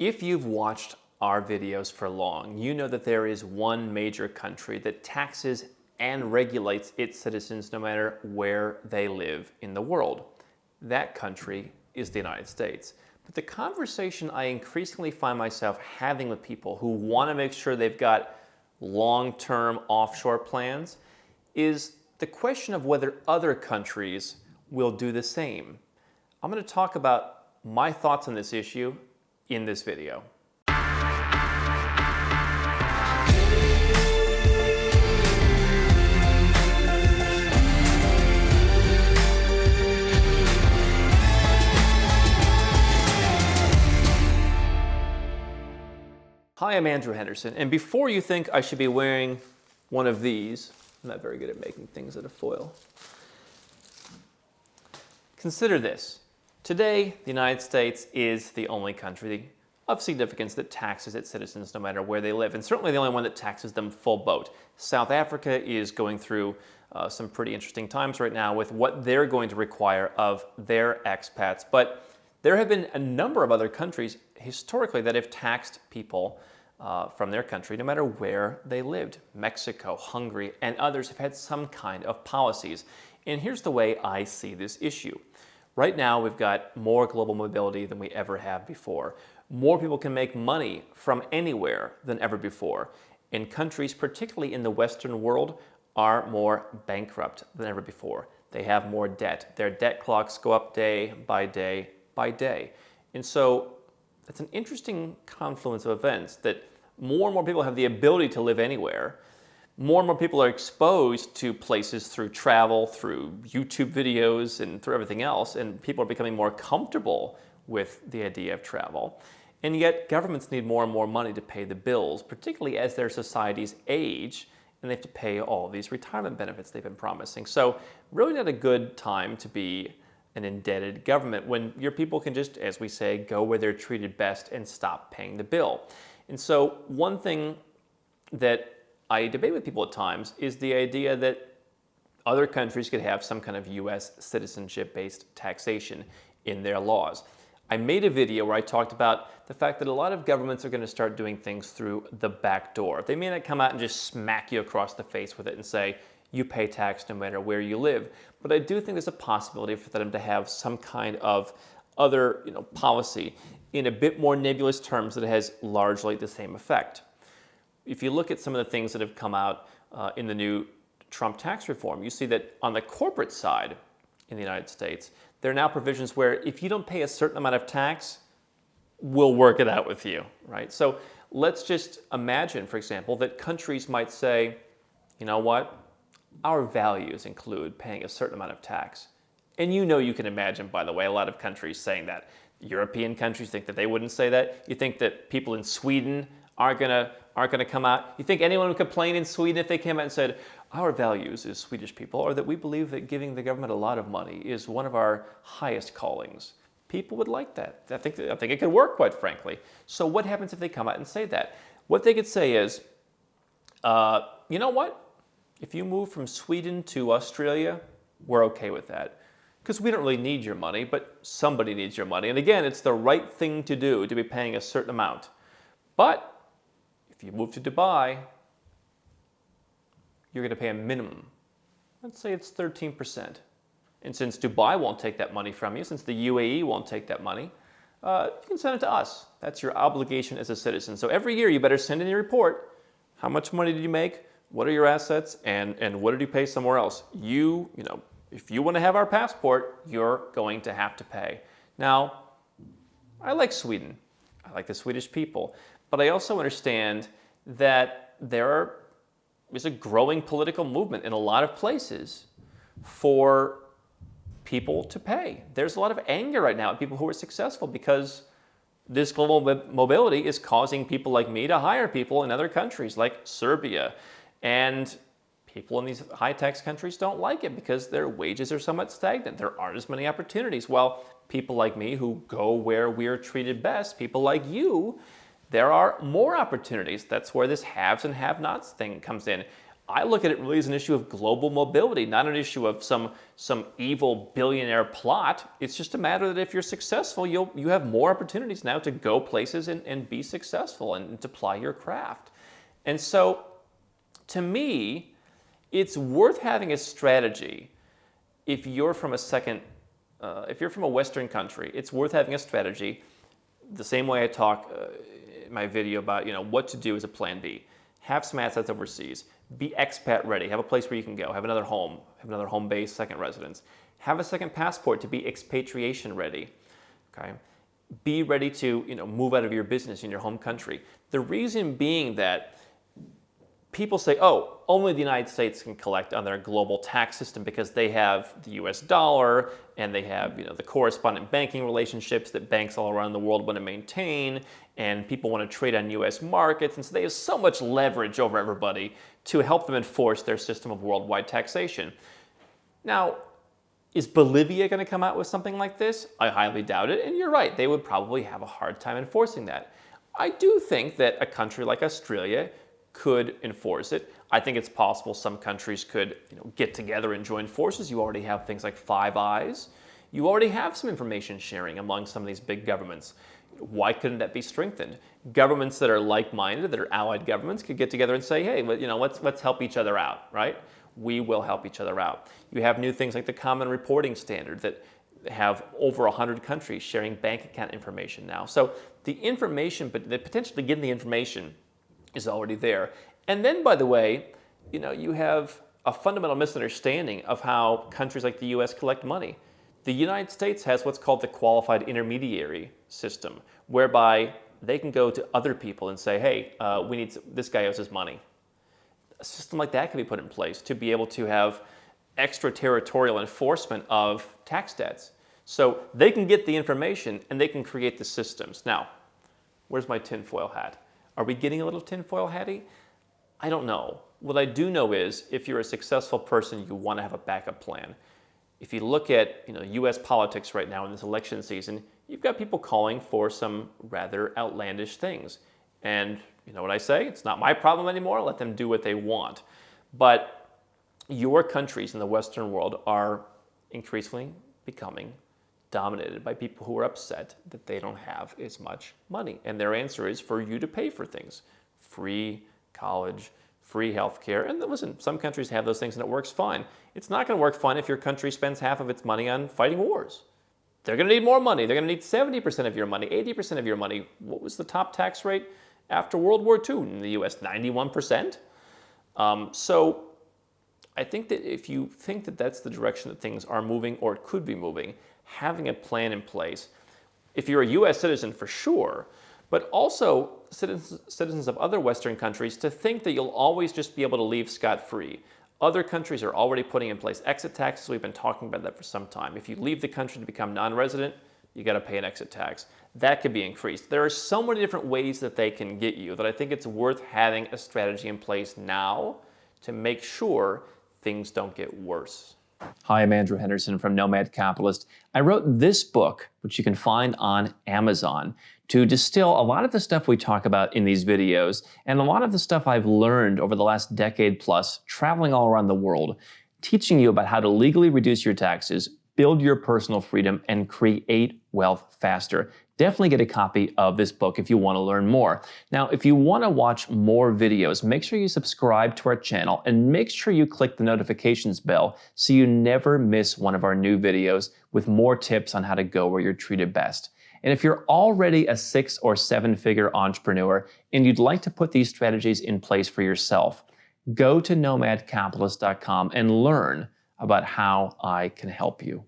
If you've watched our videos for long, you know that there is one major country that taxes and regulates its citizens no matter where they live in the world. That country is the United States. But the conversation I increasingly find myself having with people who want to make sure they've got long-term offshore plans is the question of whether other countries will do the same. I'm going to talk about my thoughts on this issue in this video. Hi, I'm Andrew Henderson, and before you think I should be wearing one of these, I'm not very good at making things out of foil. Consider this. Today, the United States is the only country of significance that taxes its citizens no matter where they live, and certainly the only one that taxes them full boat. South Africa is going through some pretty interesting times right now with what they're going to require of their expats, but there have been a number of other countries historically that have taxed people from their country no matter where they lived. Mexico, Hungary, and others have had some kind of policies. And here's the way I see this issue. Right now, we've got more global mobility than we ever have before. More people can make money from anywhere than ever before. And countries, particularly in the Western world, are more bankrupt than ever before. They have more debt. Their debt clocks go up day by day by day. And so it's an interesting confluence of events that more and more people have the ability to live anywhere. More and more people are exposed to places through travel, through YouTube videos, and through everything else, and people are becoming more comfortable with the idea of travel. And yet governments need more and more money to pay the bills, particularly as their societies age and they have to pay all of these retirement benefits they've been promising. So really not a good time to be an indebted government when your people can just, as we say, go where they're treated best and stop paying the bill. And so one thing that I debate with people at times is the idea that other countries could have some kind of U.S. citizenship-based taxation in their laws. I made a video where I talked about the fact that a lot of governments are going to start doing things through the back door. They may not come out and just smack you across the face with it and say, you pay tax no matter where you live. But I do think there's a possibility for them to have some kind of other policy in a bit more nebulous terms that has largely the same effect. If you look at some of the things that have come out in the new Trump tax reform, you see that on the corporate side in the United States, there are now provisions where if you don't pay a certain amount of tax, we'll work it out with you, right? So let's just imagine, for example, that countries might say, you know what? Our values include paying a certain amount of tax. And you can imagine, by the way, a lot of countries saying that. European countries think that they wouldn't say that. You think that people in Sweden aren't gonna come out. You think anyone would complain in Sweden if they came out and said, our values as Swedish people are that we believe that giving the government a lot of money is one of our highest callings. People would like that. I think it could work, quite frankly. So what happens if they come out and say that? What they could say is, you know what? If you move from Sweden to Australia, we're okay with that. Because we don't really need your money, but somebody needs your money. And again, it's the right thing to do to be paying a certain amount. But if you move to Dubai, you're going to pay a minimum. Let's say it's 13%. And since Dubai won't take that money from you, since the UAE won't take that money, you can send it to us. That's your obligation as a citizen. So every year you better send in your report. How much money did you make? What are your assets? And what did you pay somewhere else? If you want to have our passport, you're going to have to pay. Now, I like Sweden. I like the Swedish people. But I also understand that there is a growing political movement in a lot of places for people to pay. There's a lot of anger right now at people who are successful because this global mobility is causing people like me to hire people in other countries like Serbia. And people in these high-tax countries don't like it because their wages are somewhat stagnant. There aren't as many opportunities. Well, people like me who go where we're treated best, people like you, there are more opportunities. That's where this haves and have-nots thing comes in. I look at it really as an issue of global mobility, not an issue of some evil billionaire plot. It's just a matter that if you're successful, you have more opportunities now to go places and be successful and to ply your craft. And so, to me, it's worth having a strategy. If you're from a Western country, it's worth having a strategy. The same way I talk in my video about what to do as a plan B. Have some assets overseas. Be expat ready. Have a place where you can go. Have another home base, second residence. Have a second passport to be expatriation ready. Okay. Be ready to move out of your business in your home country. The reason being that people say, oh, only the United States can collect on their global tax system because they have the US dollar and they have the correspondent banking relationships that banks all around the world want to maintain, and people want to trade on US markets, and so they have so much leverage over everybody to help them enforce their system of worldwide taxation. Now, is Bolivia going to come out with something like this? I highly doubt it, and you're right, they would probably have a hard time enforcing that. I do think that a country like Australia could enforce it. I think it's possible some countries could get together and join forces. You already have things like Five Eyes. You already have some information sharing among some of these big governments. Why couldn't that be strengthened? Governments that are like-minded, that are allied governments, could get together and say, hey, let's help each other out, right? We will help each other out. You have new things like the Common Reporting Standard that have over 100 countries sharing bank account information now. So the information, but the potential to get the information is already there. And then, by the way, you have a fundamental misunderstanding of how countries like the US collect money. The United States has what's called the qualified intermediary system, whereby they can go to other people and say, hey, this guy owes us money. A system like that can be put in place to be able to have extraterritorial enforcement of tax debts. So they can get the information and they can create the systems. Now, where's my tinfoil hat? Are we getting a little tinfoil hatty? I don't know. What I do know is if you're a successful person, you want to have a backup plan. If you look at U.S. politics right now in this election season, you've got people calling for some rather outlandish things. And you know what I say? It's not my problem anymore. Let them do what they want. But your countries in the Western world are increasingly becoming dominated by people who are upset that they don't have as much money. And their answer is for you to pay for things. Free college, free healthcare. And listen, some countries have those things and it works fine. It's not going to work fine if your country spends half of its money on fighting wars. They're going to need more money. They're going to need 70% of your money, 80% of your money. What was the top tax rate after World War II in the US? 91%. So I think that if you think that that's the direction that things are moving or it could be moving, having a plan in place, if you're a US citizen for sure, but also citizens of other Western countries, to think that you'll always just be able to leave scot-free. Other countries are already putting in place exit taxes. We've been talking about that for some time. If you leave the country to become non-resident, you got to pay an exit tax. That could be increased. There are so many different ways that they can get you that I think it's worth having a strategy in place now to make sure things don't get worse. Hi, I'm Andrew Henderson from Nomad Capitalist. I wrote this book, which you can find on Amazon, to distill a lot of the stuff we talk about in these videos and a lot of the stuff I've learned over the last decade plus traveling all around the world, teaching you about how to legally reduce your taxes, build your personal freedom, and create wealth faster. Definitely get a copy of this book if you want to learn more. Now, if you want to watch more videos, make sure you subscribe to our channel and make sure you click the notifications bell so you never miss one of our new videos with more tips on how to go where you're treated best. And if you're already a 6- or 7-figure entrepreneur and you'd like to put these strategies in place for yourself, go to nomadcapitalist.com and learn about how I can help you.